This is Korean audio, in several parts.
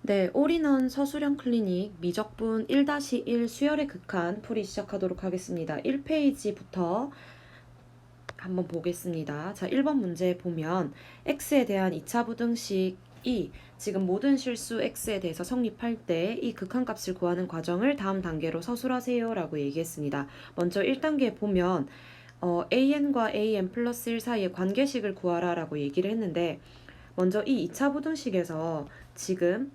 네, 올인원 서술형 클리닉 미적분 1-1 수열의 극한 풀이 시작하도록 하겠습니다. 1페이지부터 한번 보겠습니다. 자, 1번 문제 보면 x에 대한 2차 부등식이 지금 모든 실수 x에 대해서 성립할 때 이 극한값을 구하는 과정을 다음 단계로 서술하세요 라고 얘기했습니다. 먼저 1단계 보면 an과 an 플러스 1 사이의 관계식을 구하라 라고 얘기를 했는데 먼저 이 2차 부등식에서 지금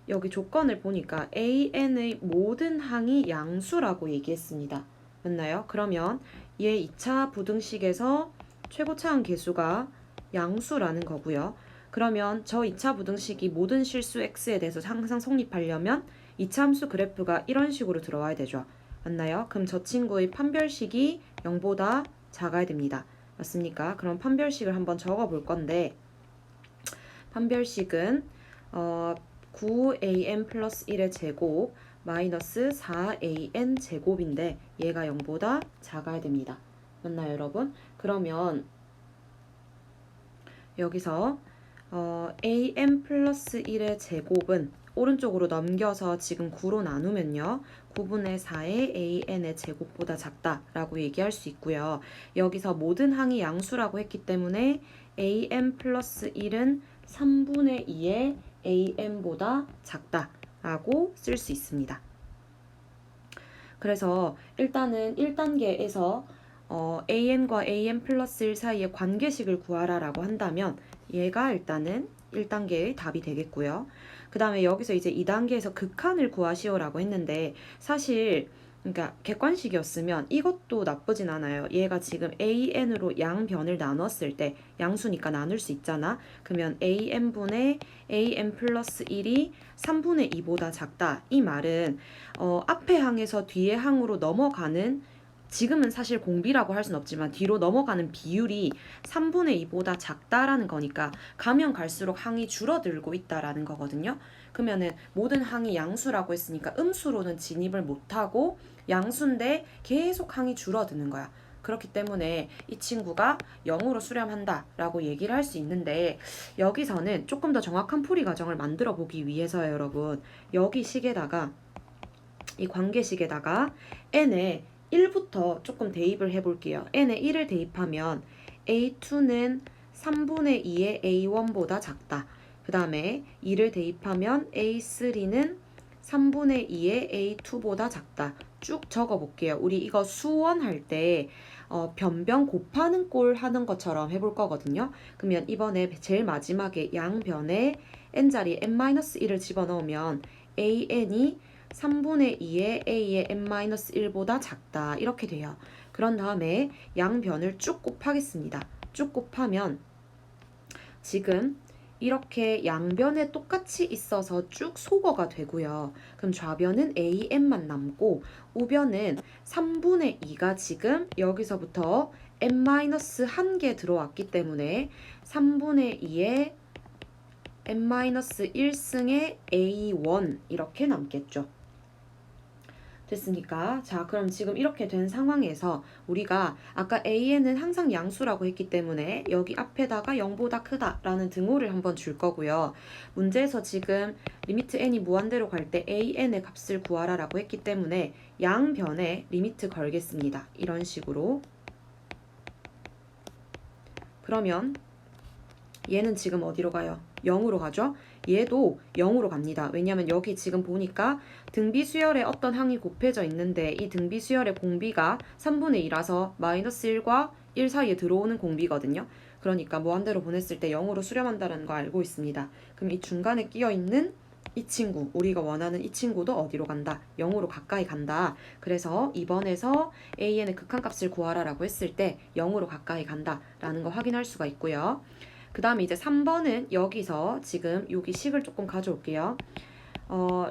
여기 조건을 보니까 an의 모든 항이 양수라고 얘기했습니다. 맞나요? 그러면 얘 2차 부등식에서 최고차항 계수가 양수라는 거고요. 그러면 저 2차 부등식이 모든 실수 x에 대해서 항상 성립하려면 2차 함수 그래프가 이런 식으로 들어와야 되죠. 맞나요? 그럼 저 친구의 판별식이 0보다 작아야 됩니다. 맞습니까? 그럼 판별식을 한번 적어 볼 건데 판별식은 9an 플러스 1의 제곱 마이너스 4an 제곱인데 얘가 0보다 작아야 됩니다. 맞나요, 여러분? 그러면 여기서 an 플러스 1의 제곱은 오른쪽으로 넘겨서 지금 9로 나누면요. 9분의 4의 an의 제곱보다 작다라고 얘기할 수 있고요. 여기서 모든 항이 양수라고 했기 때문에 an 플러스 1은 3분의 2의 an보다 작다라고 쓸 수 있습니다. 그래서 일단은 1단계에서 an과 an 플러스 1 사이의 관계식을 구하라 라고 한다면 얘가 일단은 1단계의 답이 되겠고요. 그 다음에 여기서 이제 2단계에서 극한을 구하시오 라고 했는데 사실 그러니까 객관식이었으면 이것도 나쁘진 않아요. 얘가 지금 an으로 양변을 나눴을 때 양수니까 나눌 수 있잖아. 그러면 an분의 an 플러스 1이 3분의 2보다 작다. 이 말은 앞에 항에서 뒤에 항으로 넘어가는 지금은 사실 공비라고 할 순 없지만 뒤로 넘어가는 비율이 3분의 2보다 작다라는 거니까 가면 갈수록 항이 줄어들고 있다라는 거거든요. 그러면은 모든 항이 양수라고 했으니까 음수로는 진입을 못하고 양수인데 계속 항이 줄어드는 거야. 그렇기 때문에 이 친구가 0으로 수렴한다 라고 얘기를 할 수 있는데 여기서는 조금 더 정확한 풀이 과정을 만들어 보기 위해서요, 여러분. 여기 식에다가 이 관계식에다가 n에 1부터 조금 대입을 해볼게요. n에 1을 대입하면 a2는 3분의 2의 a1보다 작다. 그 다음에 2를 대입하면 a3는 3분의 2의 a2보다 작다. 쭉 적어볼게요. 우리 이거 수원할 때 변변 곱하는 꼴 하는 것처럼 해볼 거거든요. 그러면 이번에 제일 마지막에 양변에 n자리에 n-1을 집어넣으면 an이 3분의 2의 a의 n-1보다 작다. 이렇게 돼요. 그런 다음에 양변을 쭉 곱하겠습니다. 쭉 곱하면 지금 이렇게 양변에 똑같이 있어서 쭉 소거가 되고요. 그럼 좌변은 an만 남고 우변은 3분의 2가 지금 여기서부터 n-1개 들어왔기 때문에 3분의 2의 n-1승의 a1 이렇게 남겠죠. 됐습니까? 자, 그럼 지금 이렇게 된 상황에서 우리가 아까 an은 항상 양수라고 했기 때문에 여기 앞에다가 0보다 크다라는 등호를 한번 줄 거고요. 문제에서 지금 리미트 n이 무한대로 갈 때 an의 값을 구하라 라고 했기 때문에 양변에 리미트 걸겠습니다. 이런 식으로. 그러면 얘는 지금 어디로 가요? 0으로 가죠? 얘도 0으로 갑니다. 왜냐면 여기 지금 보니까 등비 수열에 어떤 항이 곱해져 있는데 이 등비 수열의 공비가 3분의 2라서 마이너스 1과 1 사이에 들어오는 공비거든요. 그러니까 무한대로 보냈을 때 0으로 수렴한다는 거 알고 있습니다. 그럼 이 중간에 끼어 있는 이 친구, 우리가 원하는 이 친구도 어디로 간다? 0으로 가까이 간다. 그래서 2번에서 an의 극한값을 구하라 라고 했을 때 0으로 가까이 간다 라는 거 확인할 수가 있고요. 그 다음에 이제 3번은 여기서 지금 여기 식을 조금 가져올게요.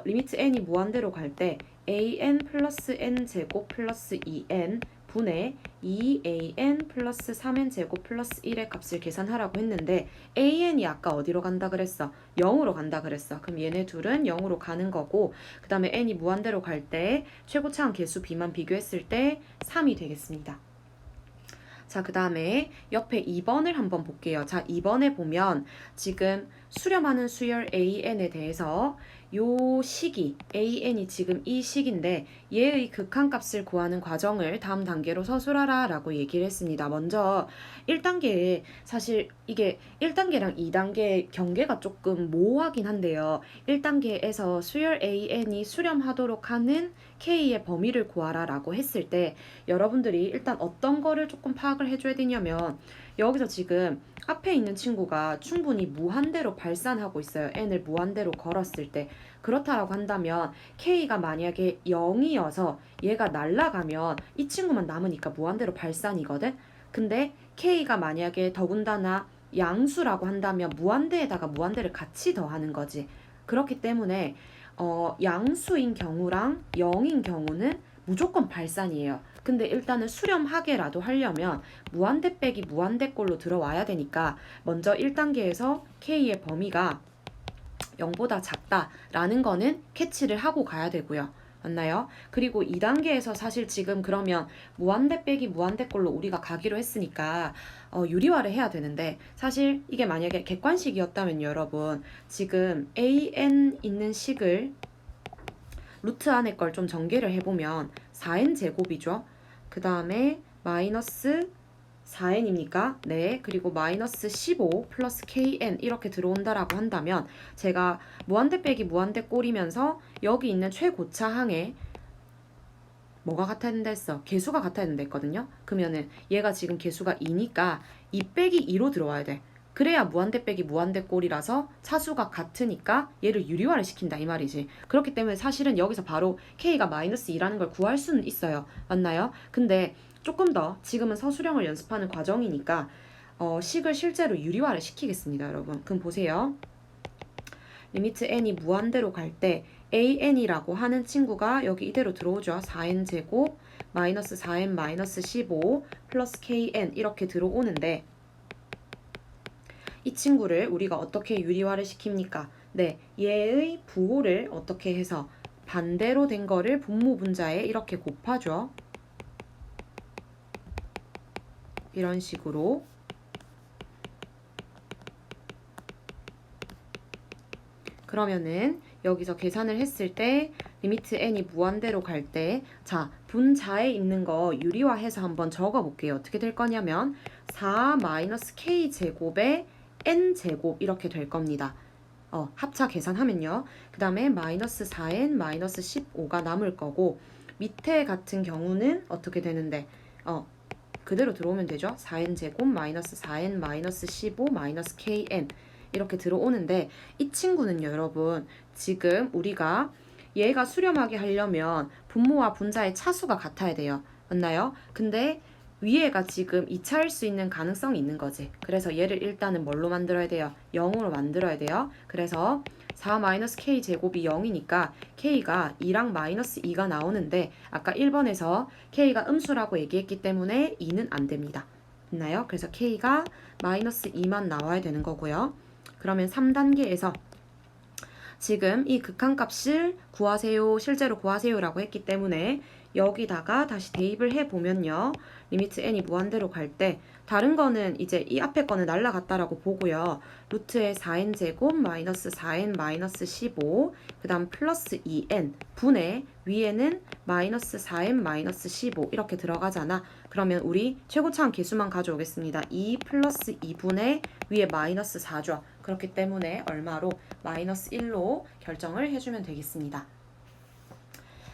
리미트 n이 무한대로 갈 때 an 플러스 n 제곱 플러스 2n 분의 2an 플러스 3n 제곱 플러스 1의 값을 계산하라고 했는데 an이 아까 어디로 간다 그랬어? 0으로 간다 그랬어. 그럼 얘네 둘은 0으로 가는 거고 그 다음에 n이 무한대로 갈 때 최고차항 개수 b만 비교했을 때 3이 되겠습니다. 자, 그 다음에 옆에 2번을 한번 볼게요. 자, 2번에 보면 지금 수렴하는 수열 AN에 대해서 요 시기, AN이 지금 이 시기인데 얘의 극한값을 구하는 과정을 다음 단계로 서술하라 라고 얘기를 했습니다. 먼저 1단계에 사실 이게 1단계랑 2단계 경계가 조금 모호하긴 한데요. 1단계에서 수열 AN이 수렴하도록 하는 K의 범위를 구하라 라고 했을 때 여러분들이 일단 어떤 거를 조금 파악을 해줘야 되냐면 여기서 지금 앞에 있는 친구가 충분히 무한대로 발산하고 있어요. n을 무한대로 걸었을 때. 그렇다라고 한다면 k가 만약에 0이어서 얘가 날아가면 이 친구만 남으니까 무한대로 발산이거든. 근데 k가 만약에 더군다나 양수라고 한다면 무한대에다가 무한대를 같이 더하는 거지. 그렇기 때문에 양수인 경우랑 0인 경우는 무조건 발산이에요. 근데 일단은 수렴하게라도 하려면 무한대 빼기 무한대꼴로 들어와야 되니까 먼저 1단계에서 K의 범위가 0보다 작다라는 거는 캐치를 하고 가야 되고요. 맞나요? 그리고 2단계에서 사실 지금 그러면 무한대 빼기 무한대꼴로 우리가 가기로 했으니까 유리화를 해야 되는데 사실 이게 만약에 객관식이었다면 여러분 지금 an 있는 식을 루트 안에 걸 좀 전개를 해보면 4n 제곱이죠. 그 다음에 마이너스 4n입니까? 네. 그리고 마이너스 15 플러스 kn 이렇게 들어온다라고 한다면 제가 무한대 빼기 무한대 꼴이면서 여기 있는 최고차항에 뭐가 같아야 된다 했어? 개수가 같아야 된다 했거든요. 그러면은 얘가 지금 개수가 2니까 2 빼기 2로 들어와야 돼. 그래야 무한대 빼기 무한대 꼴이라서 차수가 같으니까 얘를 유리화를 시킨다 이 말이지. 그렇기 때문에 사실은 여기서 바로 k가 마이너스 2라는 걸 구할 수는 있어요. 맞나요? 근데 조금 더 지금은 서술형을 연습하는 과정이니까 식을 실제로 유리화를 시키겠습니다, 여러분. 그럼 보세요. 리미트 n이 무한대로 갈 때 an이라고 하는 친구가 여기 이대로 들어오죠. 4n 제곱 마이너스 4n 마이너스 15 플러스 kn 이렇게 들어오는데 이 친구를 우리가 어떻게 유리화를 시킵니까? 네, 얘의 부호를 어떻게 해서 반대로 된 거를 분모분자에 이렇게 곱하죠. 이런 식으로 그러면은 여기서 계산을 했을 때 리미트 n이 무한대로 갈 때 자, 분자에 있는 거 유리화해서 한번 적어 볼게요. 어떻게 될 거냐면 4 마이너스 k 제곱에 n 제곱 이렇게 될 겁니다. 합차 계산하면요. 그 다음에 마이너스 4n 마이너스 15가 남을 거고 밑에 같은 경우는 어떻게 되는데 그대로 들어오면 되죠. 4n 제곱 마이너스 4n 마이너스 15 마이너스 kn 이렇게 들어오는데 이 친구는 여러분 지금 우리가 얘가 수렴하게 하려면 분모와 분자의 차수가 같아야 돼요. 맞나요? 근데 위에가 지금 2차일 수 있는 가능성이 있는 거지. 그래서 얘를 일단은 뭘로 만들어야 돼요? 0으로 만들어야 돼요. 그래서 4-k 제곱이 0이니까 k가 2랑 마이너스 2가 나오는데 아까 1번에서 k가 음수라고 얘기했기 때문에 2는 안 됩니다. 됐나요? 그래서 k가 마이너스 2만 나와야 되는 거고요. 그러면 3단계에서 지금 이 극한값을 구하세요, 실제로 구하세요라고 했기 때문에 여기다가 다시 대입을 해보면요. 리미트 n이 무한대로 갈 때 다른 거는 이제 이 앞에 거는 날라갔다라고 보고요. 루트의 4n 제곱 마이너스 4n 마이너스 15 그 다음 플러스 2n 분의 위에는 마이너스 4n 마이너스 15 이렇게 들어가잖아. 그러면 우리 최고차항 개수만 가져오겠습니다. 2 플러스 2분의 위에 마이너스 4죠. 그렇기 때문에 얼마로? 마이너스 1로 결정을 해주면 되겠습니다.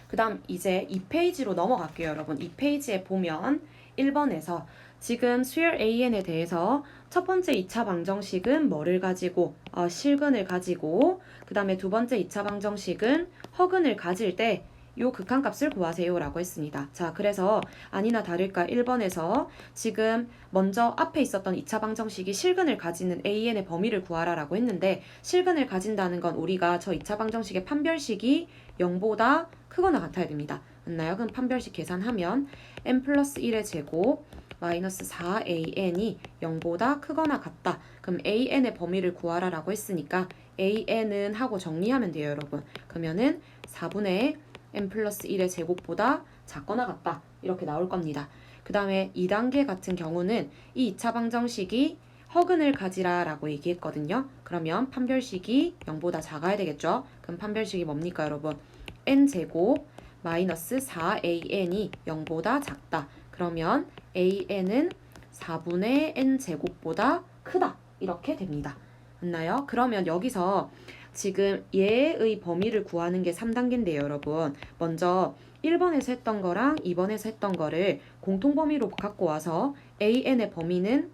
그 다음 이제 2페이지로 넘어갈게요, 여러분. 2페이지에 보면 1번에서 지금 수열 AN에 대해서 첫 번째 2차 방정식은 뭐를 가지고 실근을 가지고 그 다음에 두 번째 2차 방정식은 허근을 가질 때 요 극한값을 구하세요 라고 했습니다. 자, 그래서 아니나 다를까 1번에서 지금 먼저 앞에 있었던 2차 방정식이 실근을 가지는 AN의 범위를 구하라 라고 했는데 실근을 가진다는 건 우리가 저 2차 방정식의 판별식이 0보다 크거나 같아야 됩니다. 맞나요? 그럼 판별식 계산하면 n 플러스 1의 제곱 마이너스 4an이 0보다 크거나 같다. 그럼 an의 범위를 구하라 라고 했으니까 an은 하고 정리하면 돼요, 여러분. 그러면은 4분의 n 플러스 1의 제곱보다 작거나 같다. 이렇게 나올 겁니다. 그 다음에 2단계 같은 경우는 이 2차 방정식이 허근을 가지라 라고 얘기했거든요. 그러면 판별식이 0보다 작아야 되겠죠. 그럼 판별식이 뭡니까 여러분? n제곱 마이너스 4an이 0보다 작다. 그러면 an은 4분의 n제곱보다 크다. 이렇게 됩니다. 맞나요? 그러면 여기서 지금 얘의 범위를 구하는 게 3단계인데요, 여러분. 먼저 1번에서 했던 거랑 2번에서 했던 거를 공통범위로 갖고 와서 an의 범위는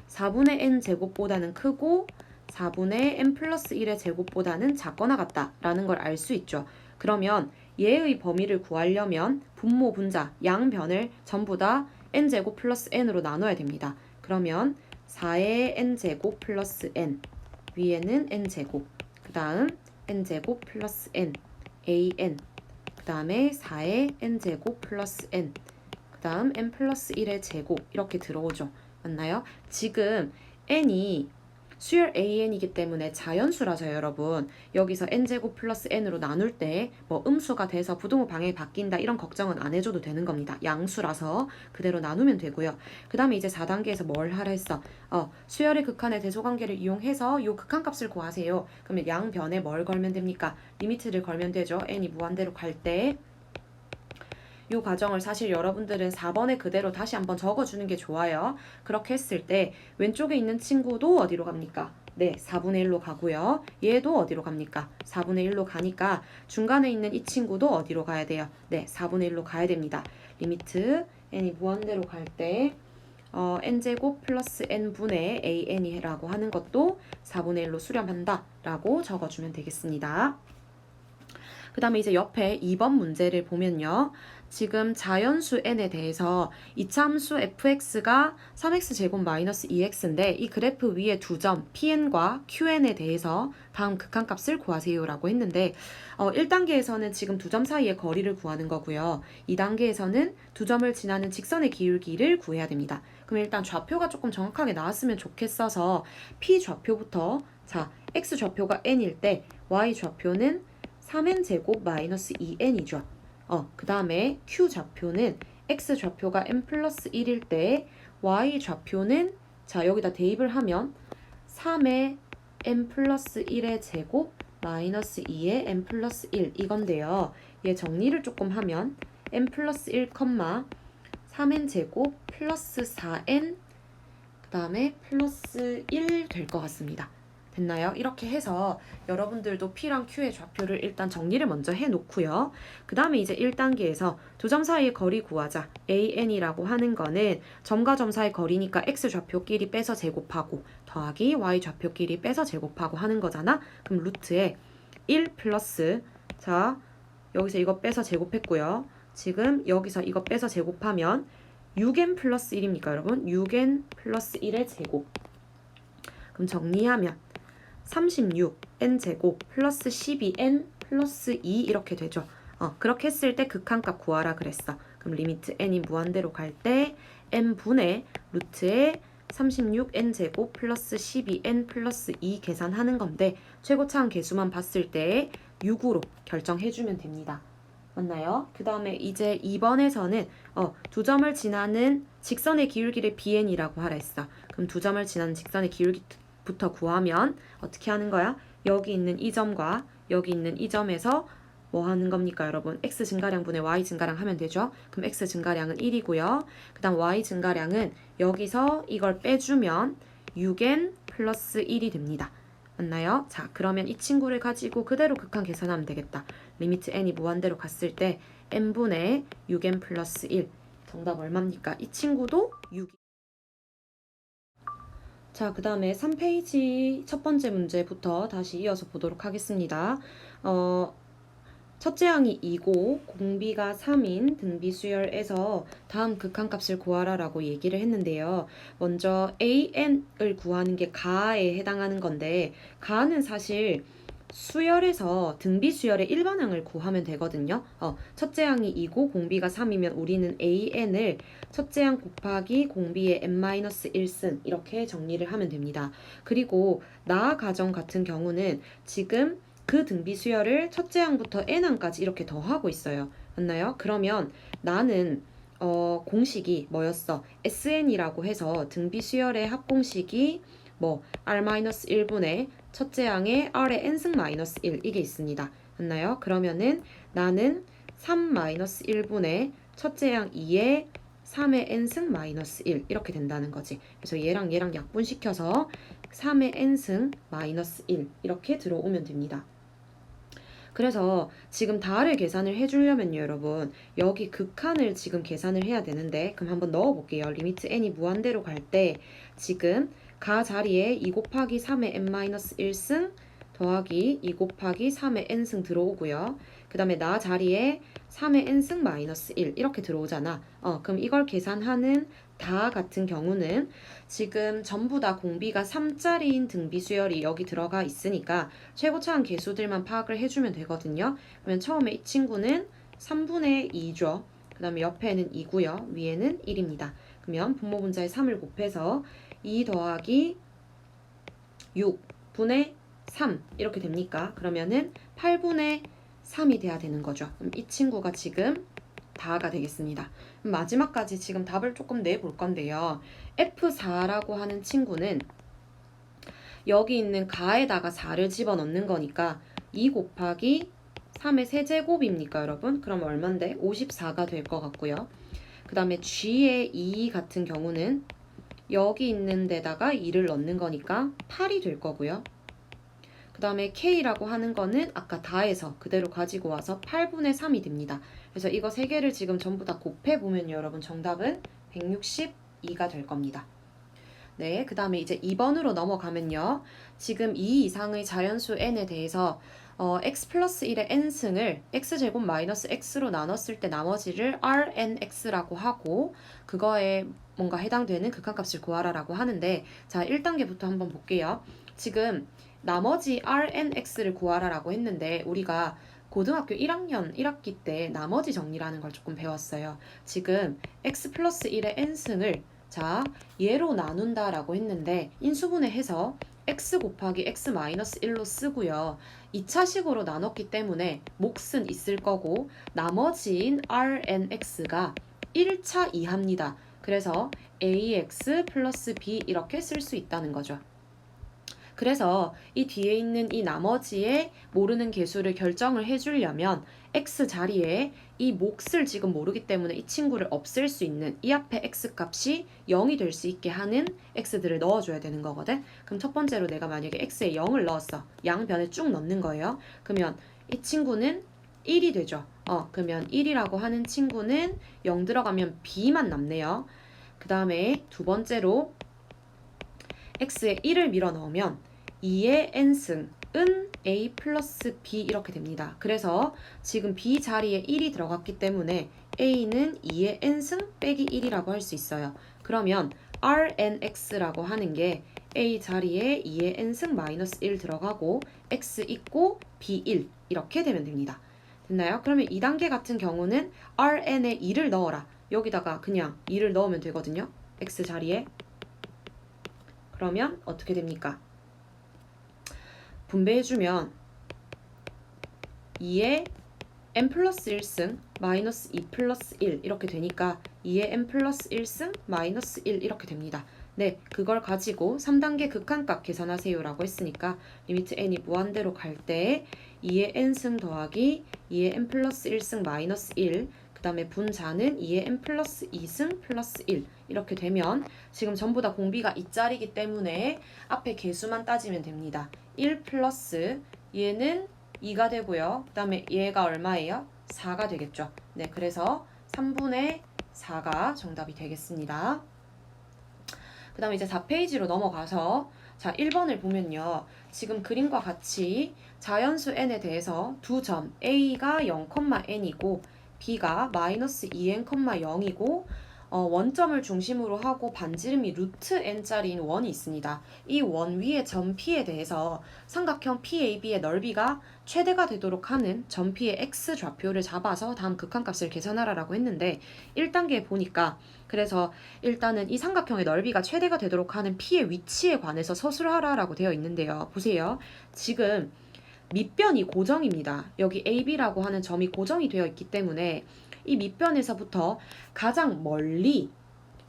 4분의 n 제곱보다는 크고 4분의 n 플러스 1의 제곱보다는 작거나 같다라는 걸 알 수 있죠. 그러면 얘의 범위를 구하려면 분모, 분자, 양변을 전부 다 n제곱 플러스 n으로 나눠야 됩니다. 그러면 4의 n제곱 플러스 n, 위에는 n제곱, 그 다음 n제곱 플러스 n, an, 그 다음에 4의 n제곱 플러스 n, 그 다음 n 플러스 1의 제곱 이렇게 들어오죠. 맞나요? 지금 n이 수열 an이기 때문에 자연수라서요, 여러분. 여기서 n제곱 플러스 n으로 나눌 때 뭐 음수가 돼서 부등호 방향이 바뀐다 이런 걱정은 안 해줘도 되는 겁니다. 양수라서 그대로 나누면 되고요. 그 다음에 이제 4단계에서 뭘 하라 했어? 수열의 극한의 대소관계를 이용해서 요 극한값을 구하세요. 그러면 양변에 뭘 걸면 됩니까? 리미트를 걸면 되죠. n이 무한대로 갈 때. 이 과정을 사실 여러분들은 4번에 그대로 다시 한번 적어주는 게 좋아요. 그렇게 했을 때 왼쪽에 있는 친구도 어디로 갑니까? 네, 4분의 1로 가고요. 얘도 어디로 갑니까? 4분의 1로 가니까 중간에 있는 이 친구도 어디로 가야 돼요? 네, 4분의 1로 가야 됩니다. 리미트 n이 무한대로 갈 때 n제곱 플러스 n분의 an이라고 하는 것도 4분의 1로 수렴한다 라고 적어주면 되겠습니다. 그 다음에 이제 옆에 2번 문제를 보면요. 지금 자연수 n에 대해서 이차함수 fx가 3x제곱 마이너스 2x인데 이 그래프 위에 두 점 pn과 qn에 대해서 다음 극한값을 구하세요 라고 했는데 1단계에서는 지금 두 점 사이의 거리를 구하는 거고요. 2단계에서는 두 점을 지나는 직선의 기울기를 구해야 됩니다. 그럼 일단 좌표가 조금 정확하게 나왔으면 좋겠어서 p 좌표부터 자 x 좌표가 n일 때 y 좌표는 3n제곱 마이너스 2n이죠. 그 다음에 q 좌표는 x 좌표가 n 플러스 1일 때 y 좌표는 자 여기다 대입을 하면 3의 n 플러스 1의 제곱 마이너스 2의 n 플러스 1 이건데요. 얘 정리를 조금 하면 n 플러스 1, 3n 제곱 플러스 4n 그 다음에 플러스 1 될 것 같습니다. 됐나요? 이렇게 해서 여러분들도 P랑 Q의 좌표를 일단 정리를 먼저 해놓고요. 그 다음에 이제 1단계에서 두 점 사이의 거리 구하자. AN이라고 하는 거는 점과 점 사이의 거리니까 X 좌표끼리 빼서 제곱하고 더하기 Y 좌표끼리 빼서 제곱하고 하는 거잖아. 그럼 루트에 1 플러스 자 여기서 이거 빼서 제곱했고요. 지금 여기서 이거 빼서 제곱하면 6n 플러스 1입니까 여러분? 6n 플러스 1의 제곱. 그럼 정리하면 36n제곱 플러스 12n 플러스 2 이렇게 되죠. 그렇게 했을 때 극한값 구하라 그랬어. 그럼 리미트 n이 무한대로 갈 때 n분의 루트에 36n제곱 플러스 12n 플러스 2 계산하는 건데 최고차항 계수만 봤을 때 6으로 결정해주면 됩니다. 맞나요? 그 다음에 이제 2번에서는 두 점을 지나는 직선의 기울기를 bn이라고 하라 했어. 그럼 두 점을 지나는 직선의 기울기부터 구하면 어떻게 하는 거야? 여기 있는 이 점과 여기 있는 이 점에서 뭐 하는 겁니까 여러분? x 증가량분의 y 증가량 하면 되죠? 그럼 x 증가량은 1이고요. 그 다음 y 증가량은 여기서 이걸 빼주면 6n 플러스 1이 됩니다. 맞나요? 자, 그러면 이 친구를 가지고 그대로 극한 계산하면 되겠다. 리미트 n이 무한대로 갔을 때 n분의 6n 플러스 1. 정답 얼마입니까? 이 친구도 6. 자, 그 다음에 3페이지 첫 번째 문제부터 다시 이어서 보도록 하겠습니다. 첫째 항이 2고 공비가 3인 등비 수열에서 다음 극한값을 구하라 라고 얘기를 했는데요. 먼저 AN을 구하는 게 가에 해당하는 건데 가는 사실 수열에서 등비 수열의 일반항을 구하면 되거든요. 첫째 항이 2고 공비가 3이면 우리는 AN을 첫째 항 곱하기 공비의 n-1승 이렇게 정리를 하면 됩니다. 그리고 나 가정 같은 경우는 지금 그 등비 수열을 첫째 항부터 n항까지 이렇게 더하고 있어요. 맞나요? 그러면 나는 공식이 뭐였어? SN이라고 해서 등비 수열의 합공식이 뭐 R-1분의 첫째 항의 R의 n승 마이너스 1 이게 있습니다. 맞나요? 그러면은 나는 3-1분의 첫째 항 2의 3의 n승 마이너스 1 이렇게 된다는 거지. 그래서 얘랑 얘랑 약분시켜서 3의 n승 마이너스 1 이렇게 들어오면 됩니다. 그래서 지금 다를 계산을 해주려면요, 여러분 여기 극한을 지금 계산을 해야 되는데 그럼 한번 넣어볼게요. 리미트 n이 무한대로 갈 때 지금 가 자리에 2 곱하기 3의 n-1승 더하기 2 곱하기 3의 n승 들어오고요. 그 다음에 나 자리에 3의 n승 마이너스 1 이렇게 들어오잖아. 그럼 이걸 계산하는 다 같은 경우는 지금 전부 다 공비가 3짜리인 등비 수열이 여기 들어가 있으니까 최고차항 개수들만 파악을 해주면 되거든요. 그러면 처음에 이 친구는 3분의 2죠. 그 다음에 옆에는 2고요. 위에는 1입니다. 그러면 분모분자에 3을 곱해서 2 더하기 6분의 3 이렇게 됩니까? 그러면은 8분의 3이 돼야 되는 거죠. 그럼 이 친구가 지금 다가 되겠습니다. 마지막까지 지금 답을 조금 내볼 건데요. F4라고 하는 친구는 여기 있는 가에다가 4를 집어넣는 거니까 2 곱하기 3의 세제곱입니까, 여러분? 그럼 얼만데? 54가 될 것 같고요. 그 다음에 G의 2 같은 경우는 여기 있는 데다가 2를 넣는 거니까 8이 될 거고요. 그 다음에 K라고 하는 거는 아까 다해서 그대로 가지고 와서 8분의 3이 됩니다. 그래서 이거 3개를 지금 전부 다 곱해보면 여러분 정답은 162가 될 겁니다. 네, 그 다음에 이제 2번으로 넘어가면요. 지금 2 이상의 자연수 n에 대해서 x 플러스 1의 n승을 x제곱 마이너스 x로 나눴을 때 나머지를 rnx라고 하고 그거에 뭔가 해당되는 극한값을 구하라라고 하는데 자 1단계부터 한번 볼게요. 지금 나머지 rnx를 구하라라고 했는데 우리가 고등학교 1학년 1학기 때 나머지 정리라는 걸 조금 배웠어요. 지금 x 플러스 1의 n승을 자 얘로 나눈다라고 했는데 인수분해 해서 x 곱하기 x 마이너스 1로 쓰고요. 2차식으로 나눴기 때문에 몫은 있을 거고 나머지인 rnx가 1차 이하입니다. 그래서 ax 플러스 b 이렇게 쓸 수 있다는 거죠. 그래서 이 뒤에 있는 이 나머지의 모르는 개수를 결정을 해주려면 x 자리에 이 몫을 지금 모르기 때문에 이 친구를 없앨 수 있는 이 앞에 x 값이 0이 될 수 있게 하는 x들을 넣어줘야 되는 거거든. 그럼 첫 번째로 내가 만약에 x에 0을 넣었어. 양변에 쭉 넣는 거예요. 그러면 이 친구는 1이 되죠. 그러면 1이라고 하는 친구는 0 들어가면 b만 남네요. 그 다음에 두 번째로 x에 1을 밀어 넣으면 2의 n승은 a 플러스 b 이렇게 됩니다. 그래서 지금 b 자리에 1이 들어갔기 때문에 a는 2의 n승 빼기 1이라고 할 수 있어요. 그러면 rnx라고 하는 게 a 자리에 2의 n승 마이너스 1 들어가고 x 있고 b 1 이렇게 되면 됩니다. 됐나요? 그러면 2단계 같은 경우는 rn에 2를 넣어라. 여기다가 그냥 2를 넣으면 되거든요. x 자리에. 그러면 어떻게 됩니까? 분배해주면 2의 n 플러스 1승 마이너스 2 플러스 1 이렇게 되니까 2의 n 플러스 1승 마이너스 1 이렇게 됩니다. 네, 그걸 가지고 3단계 극한값 계산하세요 라고 했으니까 리미트 n이 무한대로 갈 때 2의 n승 더하기 2의 n 플러스 1승 마이너스 1 그 다음에 분자는 2의 n 플러스 2승 플러스 1 이렇게 되면 지금 전부 다 공비가 2짜리이기 때문에 앞에 개수만 따지면 됩니다. 1 플러스 얘는 2가 되고요. 그 다음에 얘가 얼마예요? 4가 되겠죠. 네, 그래서 3분의 4가 정답이 되겠습니다. 그 다음에 이제 4페이지로 넘어가서 자 1번을 보면요. 지금 그림과 같이 자연수 n에 대해서 두 점 a가 0,n이고 b가 마이너스 2n, 0이고 원점을 중심으로 하고 반지름이 루트 n짜리인 원이 있습니다. 이 원 위의 점 P에 대해서 삼각형 PAB의 넓이가 최대가 되도록 하는 점 P의 x 좌표를 잡아서 다음 극한값을 계산하라고 했는데 1단계에 보니까 그래서 일단은 이 삼각형의 넓이가 최대가 되도록 하는 P의 위치에 관해서 서술하라라고 되어 있는데요. 보세요. 지금 밑변이 고정입니다. 여기 AB라고 하는 점이 고정이 되어 있기 때문에 이 밑변에서부터 가장 멀리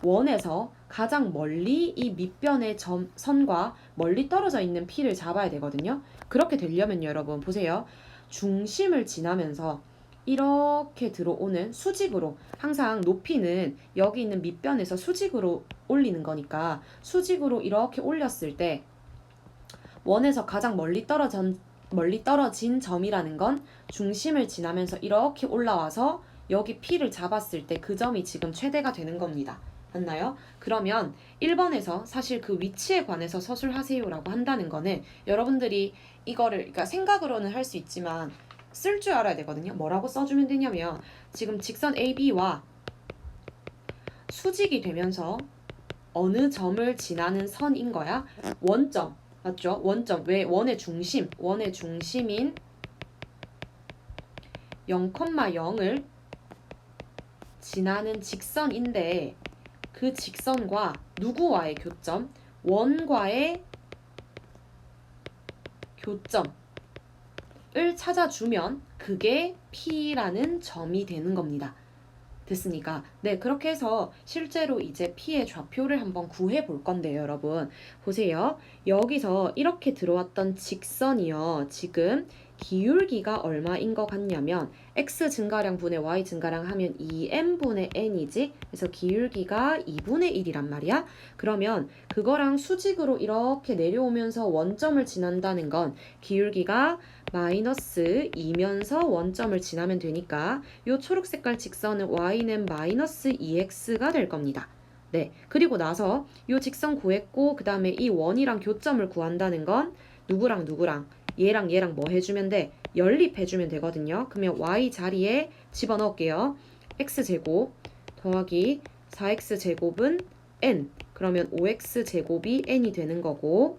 원에서 가장 멀리 이 밑변의 선과 멀리 떨어져 있는 P를 잡아야 되거든요. 그렇게 되려면 여러분 보세요. 중심을 지나면서 이렇게 들어오는 수직으로, 항상 높이는 여기 있는 밑변에서 수직으로 올리는 거니까 수직으로 이렇게 올렸을 때 원에서 가장 멀리 떨어진 점이라는 건 중심을 지나면서 이렇게 올라와서 여기 P를 잡았을 때 그 점이 지금 최대가 되는 겁니다. 맞나요? 그러면 1번에서 사실 그 위치에 관해서 서술하세요라고 한다는 거는 여러분들이 이거를 그러니까 생각으로는 할 수 있지만 쓸 줄 알아야 되거든요. 뭐라고 써주면 되냐면 지금 직선 AB와 수직이 되면서 어느 점을 지나는 선인 거야? 원점, 맞죠? 원점. 왜? 원의 중심인 0,0을 지나는 직선인데 그 직선과 누구와의 교점? 원과의 교점을 찾아주면 그게 P라는 점이 되는 겁니다. 됐습니까? 네, 그렇게 해서 실제로 이제 P의 좌표를 한번 구해 볼 건데요, 여러분. 보세요. 여기서 이렇게 들어왔던 직선이요. 지금 기울기가 얼마인 것 같냐면 x 증가량 분의 y 증가량 하면 2m분의 n이지. 그래서 기울기가 2분의 1이란 말이야. 그러면 그거랑 수직으로 이렇게 내려오면서 원점을 지난다는 건 기울기가 마이너스 2면서 원점을 지나면 되니까 요 초록 색깔 직선은 y는 마이너스 2x가 될 겁니다. 네, 그리고 나서 요 직선 구했고 그 다음에 이 원이랑 교점을 구한다는 건 누구랑 얘랑 뭐 해주면 돼? 연립해주면 되거든요. 그러면 y 자리에 집어넣을게요. x제곱 더하기 4x제곱은 n, 그러면 5x제곱이 n이 되는 거고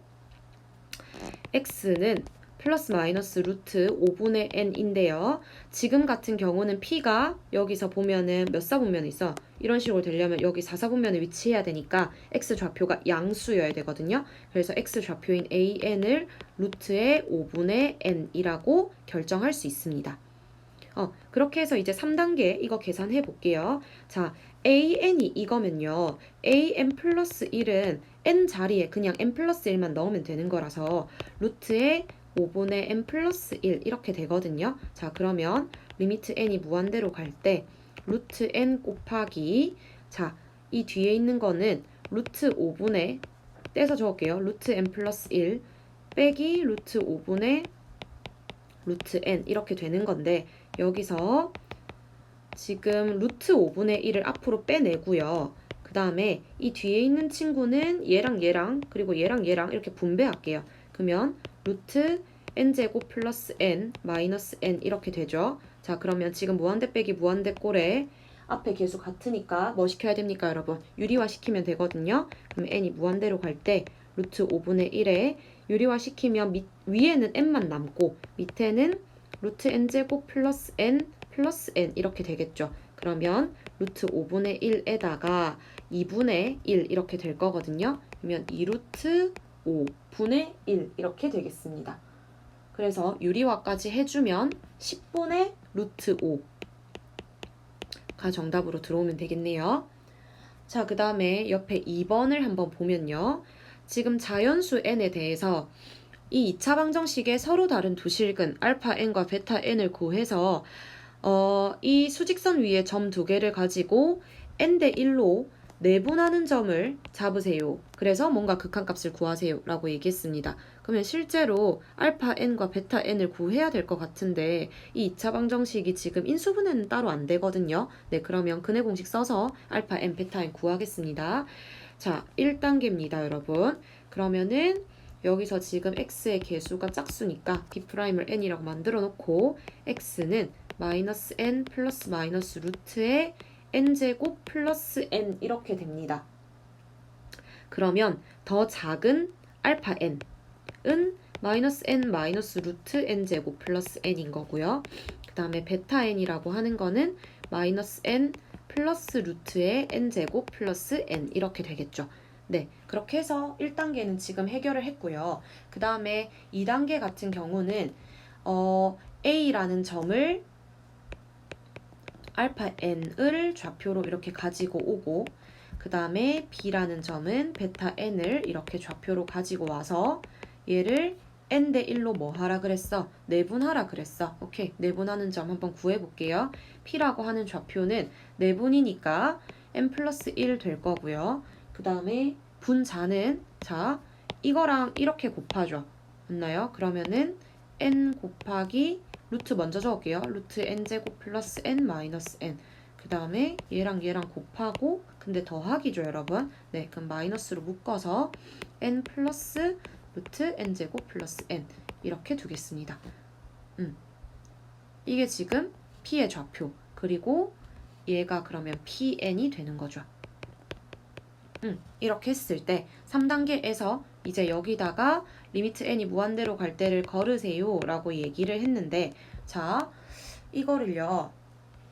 x는 플러스 마이너스 루트 5분의 n인데요. 지금 같은 경우는 P가 여기서 보면은 몇 사분면에 있어? 이런 식으로 되려면 여기 4사분면에 위치해야 되니까 x 좌표가 양수여야 되거든요. 그래서 x 좌표인 an을 루트의 5분의 n이라고 결정할 수 있습니다. 그렇게 해서 이제 3단계 이거 계산해 볼게요. 자, an이 이거면요. an 플러스 1은 n 자리에 그냥 n 플러스 1만 넣으면 되는 거라서 루트의 5분의 n 플러스 1 이렇게 되거든요. 자, 그러면 리미트 n이 무한대로 갈 때 루트 n 곱하기, 자, 이 뒤에 있는 거는 루트 5분의 떼서 적을게요. 루트 n 플러스 1 빼기 루트 5분의 루트 n 이렇게 되는 건데 여기서 지금 루트 5분의 1을 앞으로 빼내고요. 그 다음에 이 뒤에 있는 친구는 얘랑 그리고 얘랑 이렇게 분배할게요. 그러면 루트 n제곱 플러스 n 마이너스 n 이렇게 되죠. 자, 그러면 지금 무한대 빼기 무한대 꼴에 앞에 계수 같으니까 뭐 시켜야 됩니까, 여러분? 유리화 시키면 되거든요. 그럼 n이 무한대로 갈 때 루트 5분의 1에 유리화 시키면 위에는 n만 남고 밑에는 루트 n제곱 플러스 n 이렇게 되겠죠. 그러면 루트 5분의 1에다가 2분의 1 이렇게 될 거거든요. 그러면 2루트 5분의 1 이렇게 되겠습니다. 그래서 유리화까지 해주면 10분의 루트 5가 정답으로 들어오면 되겠네요. 자, 그 다음에 옆에 2번을 한번 보면요. 지금 자연수 n에 대해서 이 2차 방정식에 서로 다른 두 실근 알파 n과 베타 n을 구해서 이 수직선 위에 점 두 개를 가지고 n 대 1로 내분하는 점을 잡으세요. 그래서 뭔가 극한값을 구하세요 라고 얘기했습니다. 그러면 실제로 알파 n과 베타 n을 구해야 될 것 같은데 이 2차 방정식이 지금 인수분해는 따로 안 되거든요. 네, 그러면 근해 공식 써서 알파 n, 베타 n 구하겠습니다. 자, 1단계입니다, 여러분. 그러면은 여기서 지금 x의 개수가 짝수니까 B'을 n이라고 만들어 놓고 x는 마이너스 n 플러스 마이너스 루트의 n제곱 플러스 n 이렇게 됩니다. 그러면 더 작은 알파 n은 마이너스 n 마이너스 루트 n제곱 플러스 n인 거고요. 그 다음에 베타 n이라고 하는 거는 마이너스 n 플러스 루트의 n제곱 플러스 n 이렇게 되겠죠. 네, 그렇게 해서 1단계는 지금 해결을 했고요. 그 다음에 2단계 같은 경우는 A라는 점을 알파 n을 좌표로 이렇게 가지고 오고 그 다음에 b라는 점은 베타 n을 이렇게 좌표로 가지고 와서 얘를 n 대 1로 뭐 하라 그랬어? 내분하라 그랬어. 오케이. 내분하는 점 한번 구해볼게요. p라고 하는 좌표는 내분이니까 n 플러스 1 될 거고요. 그 다음에 분자는 자 이거랑 이렇게 곱하죠. 맞나요? 그러면은 n 곱하기 루트 먼저 적을게요. 루트 n제곱 플러스 n 마이너스 n 그 다음에 얘랑 얘랑 곱하고 근데 더하기죠 여러분. 네 그럼 마이너스로 묶어서 n 플러스 루트 n제곱 플러스 n 이렇게 두겠습니다. 이게 지금 p의 좌표 그리고 얘가 그러면 pn이 되는 거죠. 이렇게 했을 때 3단계에서 이제 여기다가 리미트 n이 무한대로 갈 때를 걸으세요 라고 얘기를 했는데 자 이거를요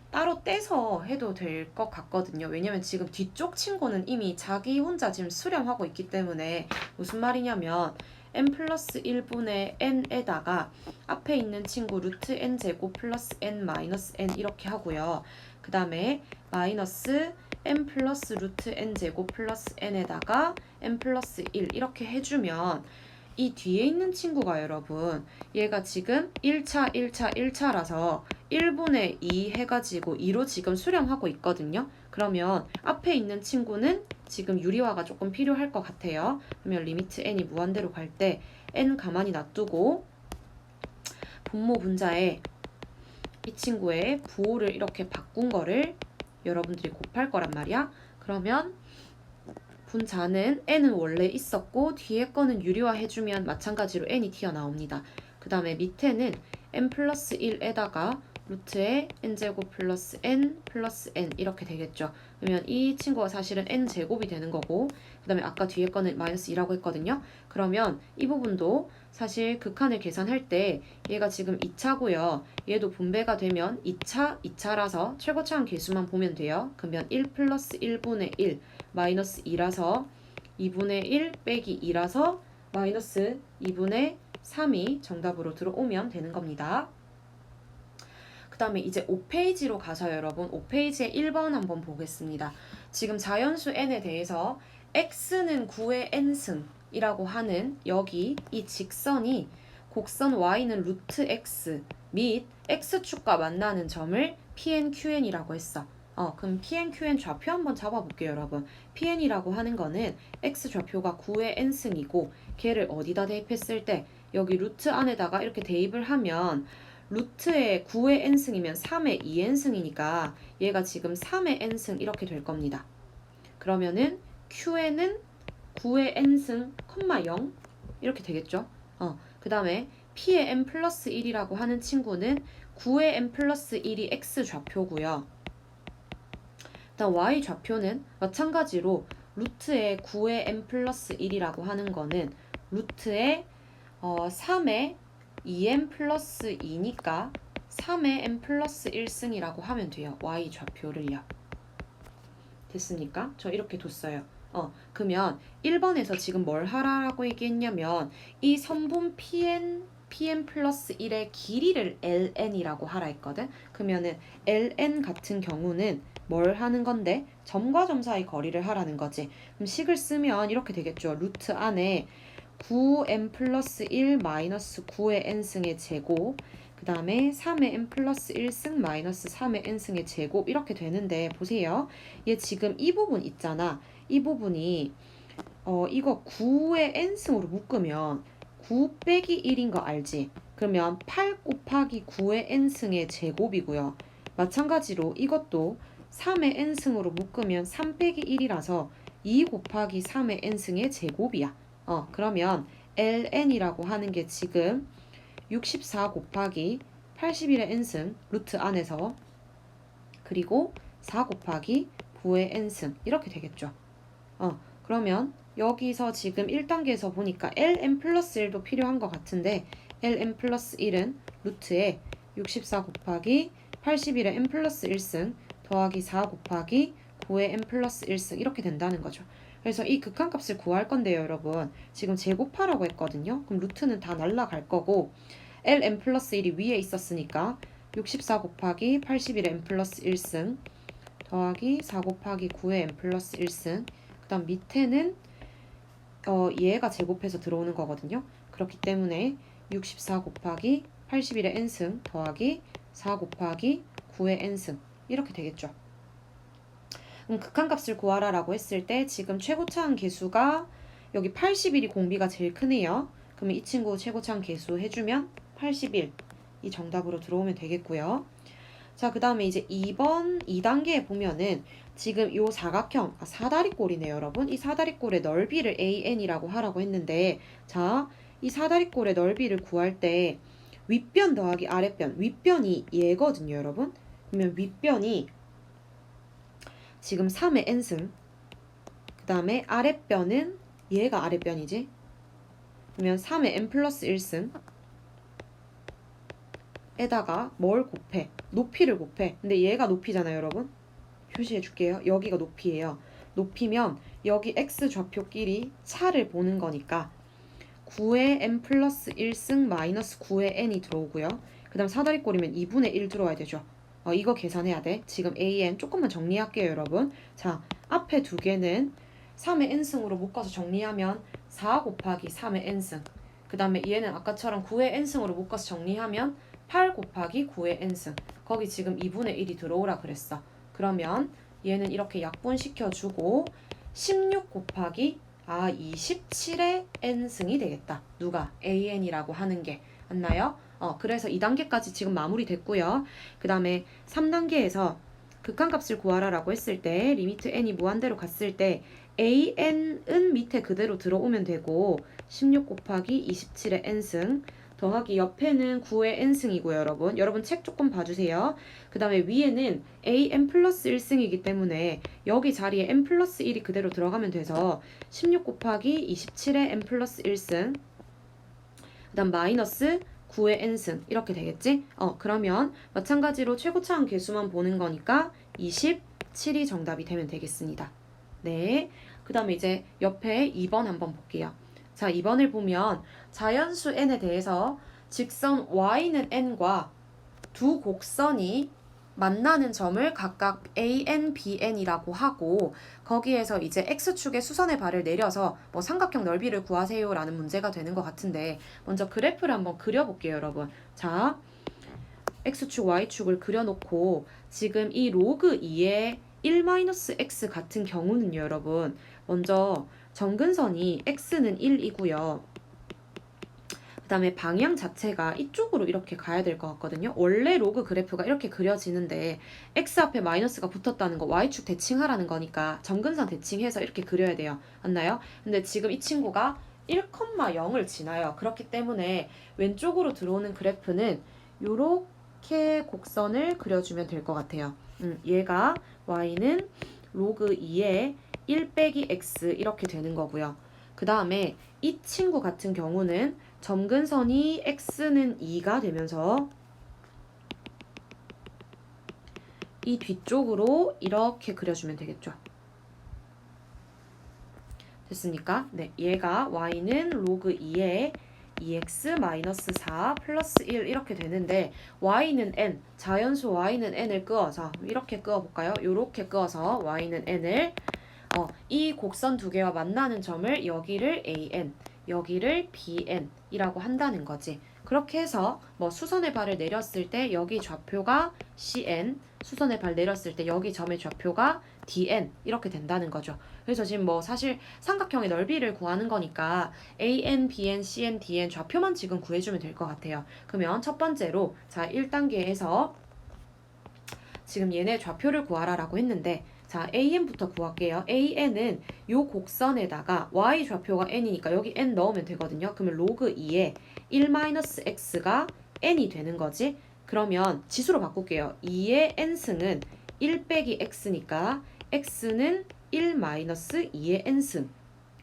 따로 떼서 해도 될 것 같거든요. 왜냐면 지금 뒤쪽 친구는 이미 자기 혼자 지금 수렴하고 있기 때문에 무슨 말이냐면 n 플러스 1분의 n에다가 앞에 있는 친구 루트 n 제곱 플러스 n 마이너스 n 이렇게 하고요. 그 다음에 마이너스 n 플러스 루트 n 제곱 플러스 n에다가 n 플러스 1 이렇게 해주면 이 뒤에 있는 친구가 여러분 얘가 지금 1차 1차 1차라서 1분의 2 해가지고 2로 지금 수렴하고 있거든요. 그러면 앞에 있는 친구는 지금 유리화가 조금 필요할 것 같아요. 그러면 리미트 n이 무한대로 갈 때 n 가만히 놔두고 분모 분자에 이 친구의 부호를 이렇게 바꾼 거를 여러분들이 곱할 거란 말이야. 그러면 분자는 n은 원래 있었고 뒤에 거는 유리화 해주면 마찬가지로 n이 튀어나옵니다. 그 다음에 밑에는 n 플러스 1에다가 루트에 n제곱 플러스 n 플러스 n 이렇게 되겠죠. 그러면 이 친구가 사실은 n제곱이 되는 거고 그 다음에 아까 뒤에 거는 마이너스 2라고 했거든요. 그러면 이 부분도 사실 극한을 계산할 때 얘가 지금 2차고요. 얘도 분배가 되면 2차, 2차라서 최고차항 계수만 보면 돼요. 그러면 1 플러스 1분의 1 마이너스 2라서 2분의 1 빼기 2라서 마이너스 2분의 3이 정답으로 들어오면 되는 겁니다. 그 다음에 이제 5페이지로 가서 여러분 5페이지에 1번 한번 보겠습니다. 지금 자연수 n에 대해서 x는 9의 n승이라고 하는 여기 이 직선이 곡선 y는 루트 x 및 x축과 만나는 점을 pn, qn이라고 했어. 그럼 pn, qn 좌표 한번 잡아볼게요 여러분. pn이라고 하는 거는 x 좌표가 9의 n승이고 걔를 어디다 대입했을 때 여기 루트 안에다가 이렇게 대입을 하면 루트에 9의 n승이면 3의 2n승이니까 얘가 지금 3의 n승 이렇게 될 겁니다. 그러면은 qn은 9의 n승, 0 이렇게 되겠죠. 그 다음에 p의 n 플러스 1이라고 하는 친구는 9의 n 플러스 1이 x 좌표고요. 일단 y 좌표는 마찬가지로 루트의 9의 n 플러스 1이라고 하는 거는 루트의 3의 2n 플러스 2니까 3의 n 플러스 1승이라고 하면 돼요. y 좌표를요. 됐습니까? 저 이렇게 뒀어요. 그러면 1번에서 지금 뭘 하라고 얘기했냐면 이 선분 pn 플러스 1의 길이를 ln이라고 하라 했거든. 그러면은 ln 같은 경우는 뭘 하는 건데 점과 점 사이 거리를 하라는 거지. 그럼 식을 쓰면 이렇게 되겠죠. 루트 안에 9n 플러스 1 마이너스 9의 n승의 제곱 그 다음에 3의 n 플러스 1승 마이너스 3의 n승의 제곱 이렇게 되는데 보세요. 얘 지금 이 부분 있잖아. 이 부분이 이거 9의 n승으로 묶으면 9 빼기 1인 거 알지? 그러면 8 곱하기 9의 n승의 제곱이고요. 마찬가지로 이것도 3의 n승으로 묶으면 3 빼기 1이라서 2 곱하기 3의 n승의 제곱이야. 그러면 ln이라고 하는 게 지금 64 곱하기 81의 n승 루트 안에서 그리고 4 곱하기 9의 n승 이렇게 되겠죠. 그러면 여기서 지금 1단계에서 보니까 ln 플러스 1도 필요한 것 같은데 ln 플러스 1은 루트에 64 곱하기 81의 n 플러스 1승 더하기 4 곱하기 9의 n 플러스 1승 이렇게 된다는 거죠. 그래서 이 극한값을 구할 건데요 여러분. 지금 제곱하라고 했거든요. 그럼 루트는 다 날라갈 거고 ln 플러스 1이 위에 있었으니까 64 곱하기 81의 n 플러스 1승 더하기 4 곱하기 9의 n 플러스 1승. 그 다음 밑에는 얘가 제곱해서 들어오는 거거든요. 그렇기 때문에 64 곱하기 81의 n승 더하기 4 곱하기 9의 n승 이렇게 되겠죠. 그럼 극한값을 구하라 라고 했을 때 지금 최고차항 계수가 여기 81이 공비가 제일 크네요. 그러면 이 친구 최고차항 계수 해주면 81 이 정답으로 들어오면 되겠고요. 자, 그 다음에 이제 2번 2단계에 보면은 지금 요 사각형, 사다리꼴이네요, 여러분. 이 사다리꼴의 넓이를 AN이라고 하라고 했는데, 자, 이 사다리꼴의 넓이를 구할 때 윗변 더하기 아랫변, 윗변이 얘거든요, 여러분. 그러면 윗변이 지금 3의 n승, 그 다음에 아랫변은 얘가 아랫변이지. 그러면 3의 n 플러스 1승 에다가 뭘 곱해? 높이를 곱해. 근데 얘가 높이잖아요, 여러분. 표시해 줄게요. 여기가 높이예요. 높이면 여기 x 좌표끼리 차를 보는 거니까 9의 n 플러스 1승 마이너스 9의 n이 들어오고요. 그 다음 사다리꼴이면 2분의 1 들어와야 되죠. 이거 계산해야 돼. 지금 an 조금만 정리할게요, 여러분. 자, 앞에 두 개는 3의 n승으로 묶어서 정리하면 4 곱하기 3의 n승. 그 다음에 얘는 아까처럼 9의 n승으로 묶어서 정리하면 8 곱하기 9의 n승. 거기 지금 2분의 1이 들어오라 그랬어. 그러면 얘는 이렇게 약분시켜주고 16 곱하기 27의 n승이 되겠다. 누가? an이라고 하는 게. 맞나요? 그래서 2단계까지 지금 마무리됐고요. 그 다음에 3단계에서 극한값을 구하라 라고 했을 때 리미트 n이 무한대로 갔을 때 an은 밑에 그대로 들어오면 되고 16 곱하기 27의 n승 더하기 옆에는 9의 n승이고요, 여러분. 여러분 책 조금 봐주세요. 그 다음에 위에는 an 플러스 1승이기 때문에 여기 자리에 n 플러스 1이 그대로 들어가면 돼서 16 곱하기 27의 n 플러스 1승 그 다음 마이너스 9의 n승 이렇게 되겠지? 그러면 마찬가지로 최고차항 계수만 보는 거니까 27이 정답이 되면 되겠습니다. 네. 그 다음에 이제 옆에 2번 한번 볼게요. 자, 2번을 보면 자연수 n에 대해서 직선 y는 n과 두 곡선이 만나는 점을 각각 AN, BN이라고 하고 거기에서 이제 X축의 수선의 발을 내려서 뭐 삼각형 넓이를 구하세요 라는 문제가 되는 것 같은데 먼저 그래프를 한번 그려볼게요, 여러분. 자, X축, Y축을 그려놓고 지금 이 로그 2의 1-X 같은 경우는요, 여러분. 먼저 점근선이 X는 1이고요. 그 다음에 방향 자체가 이쪽으로 이렇게 가야 될 것 같거든요. 원래 로그 그래프가 이렇게 그려지는데 X 앞에 마이너스가 붙었다는 거 Y축 대칭하라는 거니까 점근선 대칭해서 이렇게 그려야 돼요. 맞나요? 근데 지금 이 친구가 1,0을 지나요. 그렇기 때문에 왼쪽으로 들어오는 그래프는 요렇게 곡선을 그려주면 될 것 같아요. 얘가 Y는 로그 2에 1 빼기 X 이렇게 되는 거고요. 그 다음에 이 친구 같은 경우는 점근선이 x는 2가 되면서 이 뒤쪽으로 이렇게 그려주면 되겠죠. 됐습니까? 네, 얘가 y는 로그 2에 2x-4 플러스 1 이렇게 되는데 y는 n, 자연수 y는 n을 그어서 이렇게 그어볼까요? 이렇게 그어서 y는 n을 이 곡선 두 개와 만나는 점을 여기를 an, 여기를 bn 이라고 한다는 거지. 그렇게 해서 뭐 수선의 발을 내렸을 때 여기 좌표가 cn, 수선의 발 내렸을 때 여기 점의 좌표가 dn 이렇게 된다는 거죠. 그래서 지금 뭐 사실 삼각형의 넓이를 구하는 거니까 an, bn, cn, dn 좌표만 지금 구해주면 될 것 같아요. 그러면 첫 번째로 자 1단계에서 지금 얘네 좌표를 구하라 라고 했는데 자, AN부터 구할게요. AN은 요 곡선에다가 Y 좌표가 N이니까 여기 N 넣으면 되거든요. 그러면 로그 2에 1-X가 N이 되는 거지. 그러면 지수로 바꿀게요. 2의 N승은 1 빼기 X니까 X는 1-2의 N승.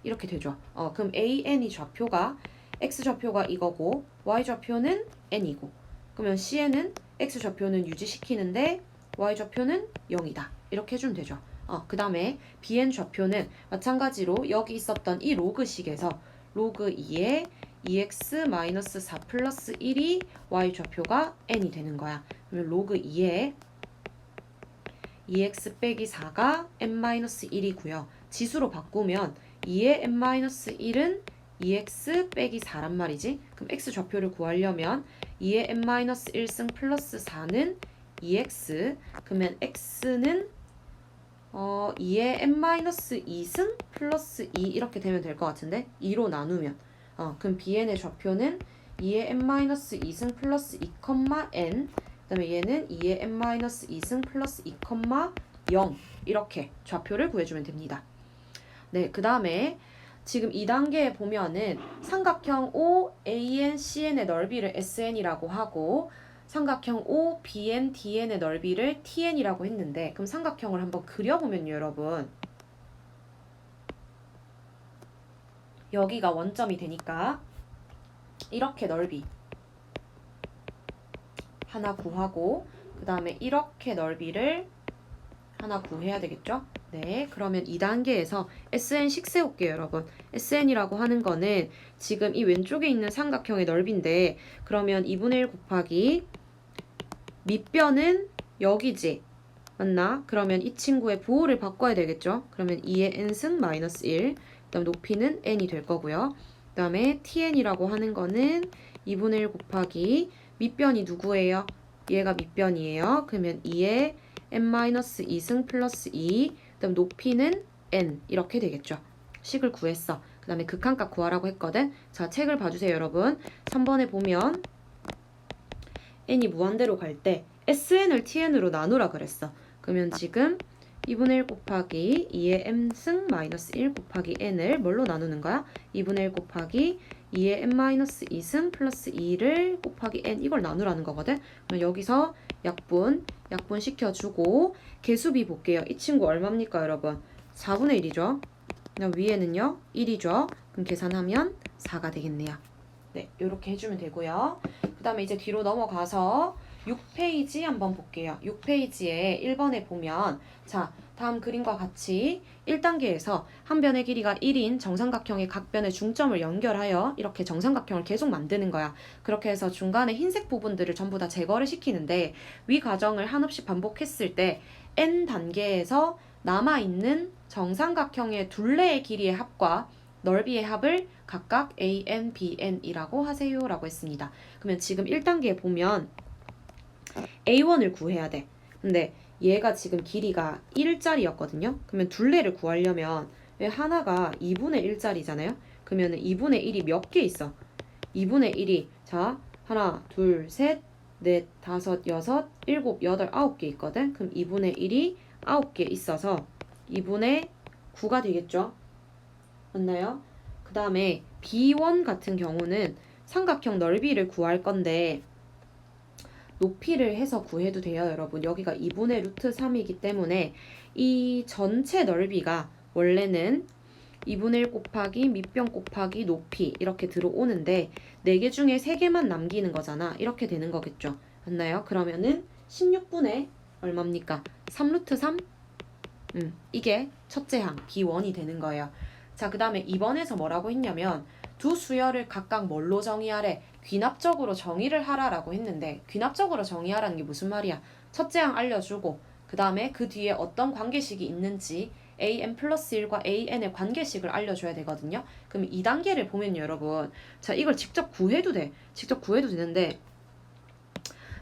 이렇게 되죠. 그럼 AN이 좌표가 X 좌표가 이거고 Y 좌표는 N이고 그러면 CN은 X 좌표는 유지시키는데 Y 좌표는 0이다. 이렇게 해주면 되죠. 그 다음에 BN 좌표는 마찬가지로 여기 있었던 이 로그식에서 로그 2에 2x-4 플러스 1이 y 좌표가 n이 되는 거야. 그러면 로그 2에 2x 빼기 4가 n-1이고요. 지수로 바꾸면 2의 n-1은 2x 빼기 4란 말이지. 그럼 x 좌표를 구하려면 2의 n-1승 플러스 4는 2x. 그러면 x는 2의 n-2승 플러스 2 이렇게 되면 될 것 같은데 2로 나누면 그럼 bn의 좌표는 2의 n-2승 플러스 2, n 그 다음에 얘는 2의 n-2승 플러스 2, 0 이렇게 좌표를 구해주면 됩니다. 네, 그 다음에 지금 2단계에 보면은 삼각형 OANCN의 넓이를 SN이라고 하고 삼각형 OBNDN의 넓이를 TN이라고 했는데 그럼 삼각형을 한번 그려보면요, 여러분. 여기가 원점이 되니까 이렇게 넓이 하나 구하고 그 다음에 이렇게 넓이를 하나 구해야 되겠죠? 네, 그러면 2단계에서 SN6 세울게요, 여러분. SN이라고 하는 거는 지금 이 왼쪽에 있는 삼각형의 넓이인데 그러면 2분의 1 곱하기 밑변은 여기지. 맞나? 그러면 이 친구의 부호를 바꿔야 되겠죠? 그러면 2의 n승 마이너스 1, 그 다음 높이는 n이 될 거고요. 그 다음에 tn이라고 하는 거는 2분의 1 곱하기 밑변이 누구예요? 얘가 밑변이에요. 그러면 2의 n-2승 플러스 2, 그 다음 높이는 n 이렇게 되겠죠. 식을 구했어. 그 다음에 극한값 구하라고 했거든. 자, 책을 봐주세요, 여러분. 3번에 보면 n이 무한대로 갈 때 sn을 tn으로 나누라 그랬어. 그러면 지금 2분의 1 곱하기 2의 m승 마이너스 1 곱하기 n을 뭘로 나누는 거야? 2분의 1 곱하기 2의 n-2승 플러스 2를 곱하기 n 이걸 나누라는 거거든. 그럼 여기서 약분 시켜주고 개수비 볼게요. 이 친구 얼마입니까, 여러분? 4분의 1이죠. 그럼 위에는요 1이죠. 그럼 계산하면 4가 되겠네요. 네, 이렇게 해주면 되고요. 그 다음에 이제 뒤로 넘어가서 6페이지 한번 볼게요. 6페이지에 1번에 보면 자, 다음 그림과 같이 1단계에서 한 변의 길이가 1인 정삼각형의 각 변의 중점을 연결하여 이렇게 정삼각형을 계속 만드는 거야. 그렇게 해서 중간에 흰색 부분들을 전부 다 제거를 시키는데 위 과정을 한없이 반복했을 때 n단계에서 남아있는 정삼각형의 둘레의 길이의 합과 넓이의 합을 각각 AN, BN이라고 하세요 라고 했습니다. 그러면 지금 1단계에 보면 A1을 구해야 돼. 근데 얘가 지금 길이가 1짜리였거든요. 그러면 둘레를 구하려면 왜 하나가 2분의 1짜리잖아요. 그러면 2분의 1이 몇 개 있어? 2분의 1이 자 하나, 둘, 셋, 넷, 다섯, 여섯, 일곱, 여덟, 9개 있거든. 그럼 2분의 1이 9개 있어서 2분의 9가 되겠죠. 맞나요? 그 다음에 B1 같은 경우는 삼각형 넓이를 구할 건데 높이를 해서 구해도 돼요, 여러분. 여기가 2분의 루트 3이기 때문에 이 전체 넓이가 원래는 2분의 1 곱하기 밑변 곱하기 높이 이렇게 들어오는데 4개 중에 3개만 남기는 거잖아. 이렇게 되는 거겠죠. 맞나요? 그러면은 16분의 얼마입니까? 3루트 3? 이게 첫째 항 B1이 되는 거예요. 자, 그 다음에 2번에서 뭐라고 했냐면 두 수열을 각각 뭘로 정의하래? 귀납적으로 정의를 하라라고 했는데 귀납적으로 정의하라는 게 무슨 말이야? 첫째 항 알려주고 그 다음에 그 뒤에 어떤 관계식이 있는지 an 플러스 1과 an의 관계식을 알려줘야 되거든요. 그럼 2단계를 보면 여러분 자 이걸 직접 구해도 돼. 직접 구해도 되는데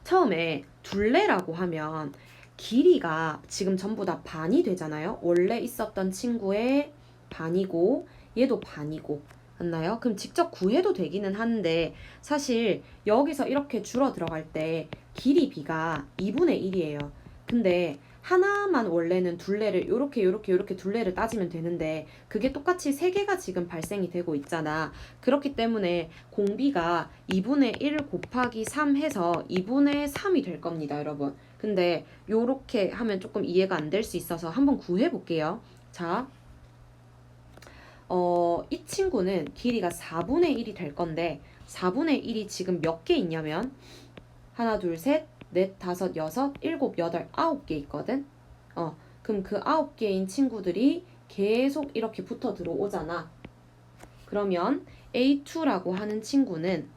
처음에 둘레라고 하면 길이가 지금 전부 다 반이 되잖아요. 원래 있었던 친구의 반이고 얘도 반이고 맞나요? 그럼 직접 구해도 되기는 한데 사실 여기서 이렇게 줄어 들어갈 때 길이 b가 2분의 1이에요. 근데 하나만 원래는 둘레를 요렇게 둘레를 따지면 되는데 그게 똑같이 3개가 지금 발생이 되고 있잖아. 그렇기 때문에 공비가 2분의 1 곱하기 3 해서 2분의 3이 될 겁니다, 여러분. 근데 요렇게 하면 조금 이해가 안 될 수 있어서 한번 구해 볼게요. 자, 이 친구는 길이가 4분의 1이 될 건데 4분의 1이 지금 몇 개 있냐면 하나, 둘, 셋, 넷, 다섯, 여섯, 일곱, 여덟, 9개 있거든. 그럼 그 9개인 친구들이 계속 이렇게 붙어 들어오잖아. 그러면 A2라고 하는 친구는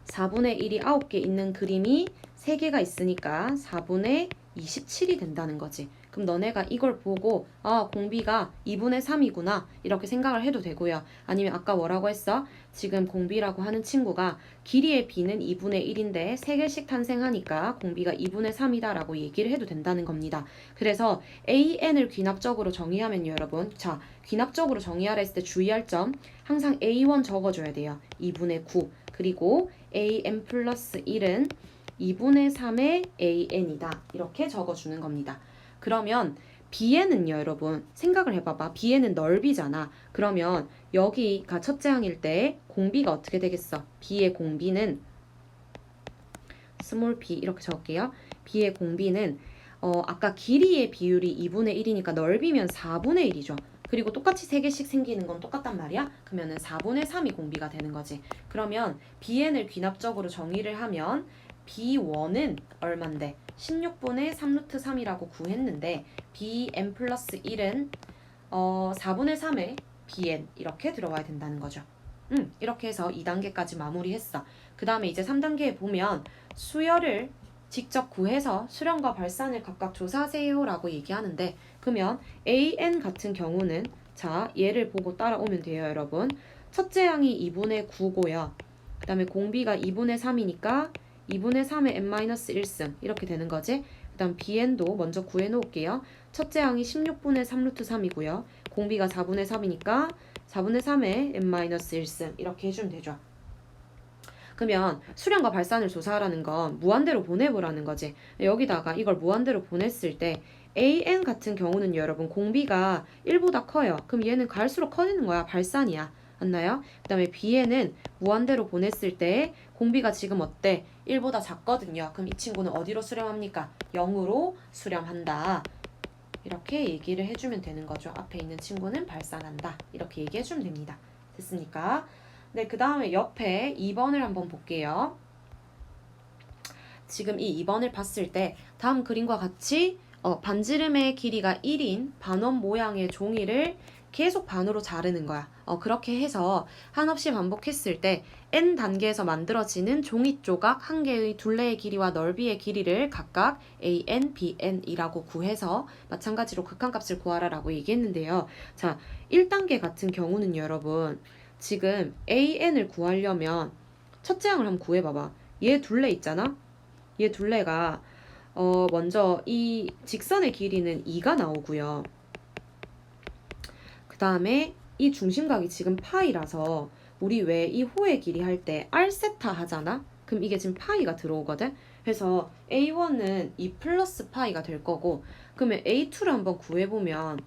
4분의 1이 9개 있는 그림이 3개가 있으니까 4분의 27이 된다는 거지. 그럼 너네가 이걸 보고 공비가 2분의 3이구나 이렇게 생각을 해도 되고요. 아니면 아까 뭐라고 했어? 지금 공비라고 하는 친구가 길이의 b는 2분의 1인데 3개씩 탄생하니까 공비가 2분의 3이다 라고 얘기를 해도 된다는 겁니다. 그래서 an을 귀납적으로 정의하면 여러분, 자, 귀납적으로 정의하라 했을 때 주의할 점, 항상 a1 적어줘야 돼요. 2분의 9. 그리고 an 플러스 1은 2분의 3의 an이다. 이렇게 적어주는 겁니다. 그러면 bn은요, 여러분, 생각을 해봐봐. bn은 넓이잖아. 그러면 여기가 첫째 항일 때 공비가 어떻게 되겠어? b의 공비는 스몰 b 이렇게 적을게요. b의 공비는 아까 길이의 비율이 2분의 1이니까 넓이면 4분의 1이죠. 그리고 똑같이 3개씩 생기는 건 똑같단 말이야. 그러면은 4분의 3이 공비가 되는 거지. 그러면 bn을 귀납적으로 정의를 하면 b1은 얼만데? 16분의 3루트 3이라고 구했는데 bn 플러스 1은 4분의 3의 bn 이렇게 들어와야 된다는 거죠. 이렇게 해서 2단계까지 마무리했어. 그 다음에 이제 3단계에 보면 수열을 직접 구해서 수렴과 발산을 각각 조사하세요 라고 얘기하는데, 그러면 an 같은 경우는 자, 얘를 보고 따라오면 돼요, 여러분. 첫째 항이 2분의 9고요. 그 다음에 공비가 2분의 3이니까 2분의 3의 n-1승 이렇게 되는 거지. 그 다음 bn도 먼저 구해 놓을게요. 첫째 항이 16분의 3루트 3이고요. 공비가 4분의 3이니까 4분의 3의 n-1승 이렇게 해주면 되죠. 그러면 수렴과 발산을 조사하라는 건 무한대로 보내보라는 거지. 여기다가 이걸 무한대로 보냈을 때 an 같은 경우는 여러분 공비가 1보다 커요. 그럼 얘는 갈수록 커지는 거야. 발산이야. 맞나요? 그 다음에 bn은 무한대로 보냈을 때 공비가 지금 어때? 1보다 작거든요. 그럼 이 친구는 어디로 수렴합니까? 0으로 수렴한다. 이렇게 얘기를 해주면 되는 거죠. 앞에 있는 친구는 발산한다. 이렇게 얘기해주면 됩니다. 됐습니까? 네, 그 다음에 옆에 2번을 한번 볼게요. 지금 이 2번을 봤을 때 다음 그림과 같이 반지름의 길이가 1인 반원 모양의 종이를 계속 반으로 자르는 거야. 그렇게 해서 한없이 반복했을 때 n 단계에서 만들어지는 종이 조각 한 개의 둘레의 길이와 넓이의 길이를 각각 an, bn이라고 구해서 마찬가지로 극한값을 구하라라고 얘기했는데요. 자, 1단계 같은 경우는 여러분, 지금 an을 구하려면 첫째 항을 한번 구해봐봐. 얘 둘레 있잖아? 얘 둘레가 먼저 이 직선의 길이는 2가 나오고요. 그 다음에 이 중심각이 지금 파이라서 우리 왜 이 호의 길이 할 때 r세타 하잖아? 그럼 이게 지금 파이가 들어오거든? 그래서 a1은 2 플러스 파이가 될 거고, 그러면 a2를 한번 구해보면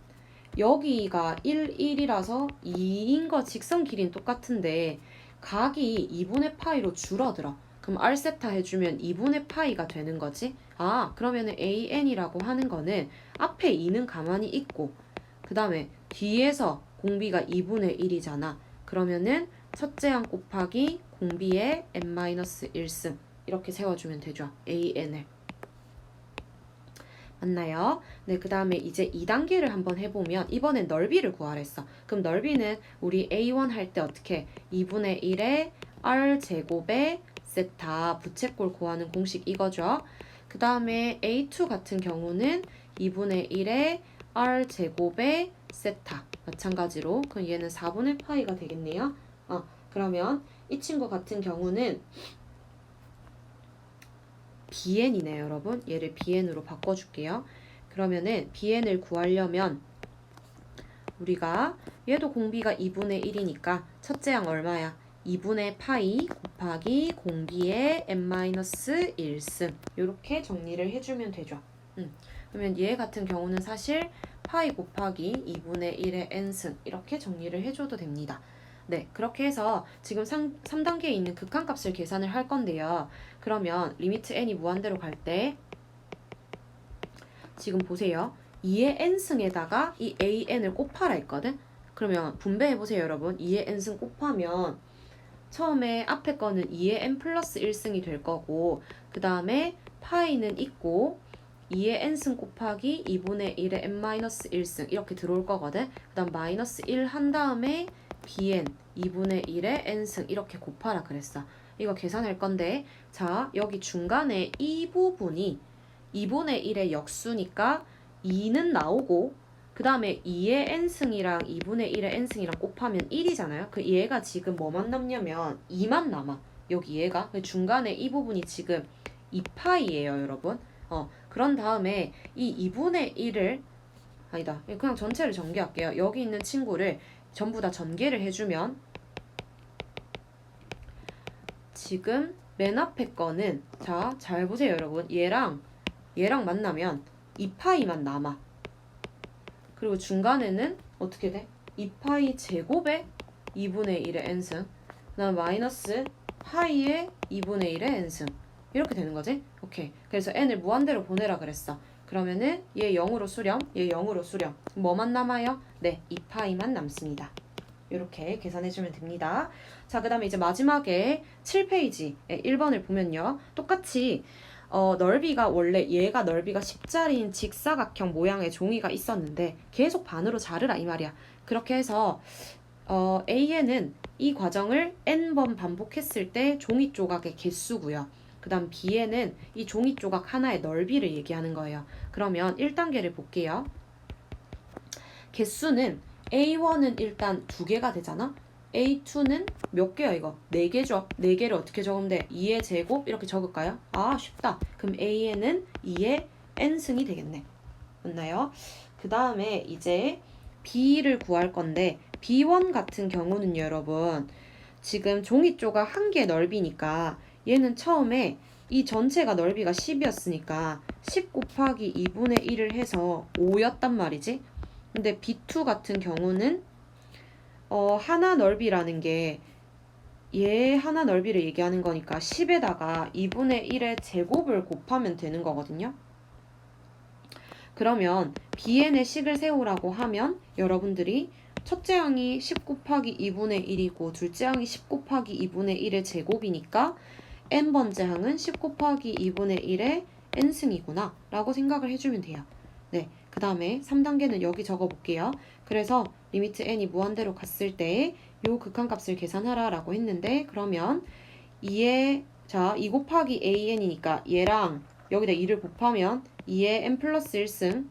여기가 1, 1이라서 2인 거 직선 길이는 똑같은데 각이 2분의 파이로 줄어들어. 그럼 r세타 해주면 2분의 파이가 되는 거지. 그러면은 an이라고 하는 거는 앞에 2는 가만히 있고 그 다음에 뒤에서 공비가 2분의 1이잖아. 그러면은 첫째 항 곱하기 공비의 n-1승 이렇게 세워주면 되죠. an을. 맞나요? 네, 그 다음에 이제 2단계를 한번 해보면 이번엔 넓이를 구하랬어. 그럼 넓이는 우리 A1 할 때 어떻게 2분의 1의 R제곱의 세타 부채꼴 구하는 공식 이거죠. 그 다음에 A2 같은 경우는 2분의 1의 R제곱의 세타 마찬가지로 그럼 얘는 4분의 파이가 되겠네요. 그러면 이 친구 같은 경우는 bn이네요, 여러분. 얘를 bn으로 바꿔줄게요. 그러면은 bn을 구하려면 우리가 얘도 공비가 2분의 1이니까 첫째 항 얼마야? 2분의 파이 곱하기 공비의 n-1승 이렇게 정리를 해주면 되죠. 그러면 얘 같은 경우는 사실 파이 곱하기 2분의 1의 n승 이렇게 정리를 해줘도 됩니다. 네, 그렇게 해서 지금 3단계에 있는 극한값을 계산을 할 건데요. 그러면 리미트 n이 무한대로 갈 때 지금 보세요. 2의 n승에다가 이 an을 곱하라 했거든. 그러면 분배해보세요, 여러분. 2의 n승 곱하면 처음에 앞에 거는 2의 n 플러스 1승이 될 거고 그 다음에 파이는 있고 2의 n승 곱하기 2분의 1의 n-1승 이렇게 들어올 거거든. 그 다음 마이너스 1 한 다음에 bn 2분의 1의 n승 이렇게 곱하라 그랬어. 이거 계산할 건데 자 여기 중간에 이 부분이 2분의 1의 역수니까 2는 나오고 그 다음에 2의 n승이랑 2분의 1의 n승이랑 곱하면 1이잖아요. 그 얘가 지금 뭐만 남냐면 2만 남아. 여기 얘가 중간에 이 부분이 지금 2파이예요 여러분. 그런 다음에 이 2분의 1을 아니다 그냥 전체를 전개할게요. 여기 있는 친구를 전부 다 전개를 해주면 지금 맨 앞에 거는 자 잘 보세요 여러분. 얘랑 만나면 2파이만 남아. 그리고 중간에는 어떻게 돼? 2파이 제곱에 2분의 1의 n승 그 다음 마이너스 파이의 2분의 1의 n승 이렇게 되는 거지? 오케이. 그래서 n을 무한대로 보내라 그랬어. 그러면은 얘 0으로 수렴, 얘 0으로 수렴. 뭐만 남아요? 네, 2파이만 남습니다. 이렇게 계산해주면 됩니다. 자, 그 다음에 이제 마지막에 7페이지 1번을 보면요. 똑같이 넓이가 원래 얘가 넓이가 10짜리인 직사각형 모양의 종이가 있었는데 계속 반으로 자르라 이 말이야. 그렇게 해서 A에는 이 과정을 n번 반복했을 때 종이 조각의 개수고요. 그 다음 B에는 이 종이 조각 하나의 넓이를 얘기하는 거예요. 그러면 1단계를 볼게요. 개수는 A1은 일단 2개가 되잖아. A2는 몇 개야 이거? 4개죠. 4개를 어떻게 적으면 돼? 2의 제곱 이렇게 적을까요? 아 쉽다. 그럼 A에는 2의 n승이 되겠네. 맞나요? 그 다음에 이제 B를 구할 건데 B1 같은 경우는 여러분 지금 종이 조각 한 개 넓이니까 얘는 처음에 이 전체가 넓이가 10이었으니까 10 곱하기 2분의 1을 해서 5였단 말이지. 근데 B2 같은 경우는 하나 넓이라는 게 얘 하나 넓이를 얘기하는 거니까 10에다가 2분의 1의 제곱을 곱하면 되는 거거든요. 그러면 bn의 식을 세우라고 하면 여러분들이 첫째 항이 10 곱하기 2분의 1이고 둘째 항이 10 곱하기 2분의 1의 제곱이니까 n번째 항은 10 곱하기 2분의 1의 n승이구나 라고 생각을 해주면 돼요. 네, 그 다음에 3단계는 여기 적어볼게요. 그래서 리미트 n이 무한대로 갔을 때 요 극한값을 계산하라 라고 했는데 그러면 2 곱하기 an이니까 얘랑 여기다 2를 곱하면 2의 n 플러스 1승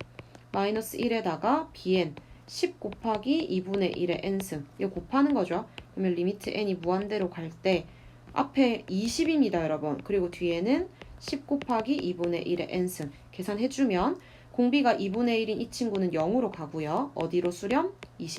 마이너스 1에다가 bn 10 곱하기 2분의 1의 n승 이거 곱하는 거죠. 그러면 리미트 n이 무한대로 갈 때 앞에 20입니다 여러분. 그리고 뒤에는 10 곱하기 2분의 1의 n승 계산해주면 공비가 2분의 1인 이 친구는 0으로 가고요. 어디로 수렴? 20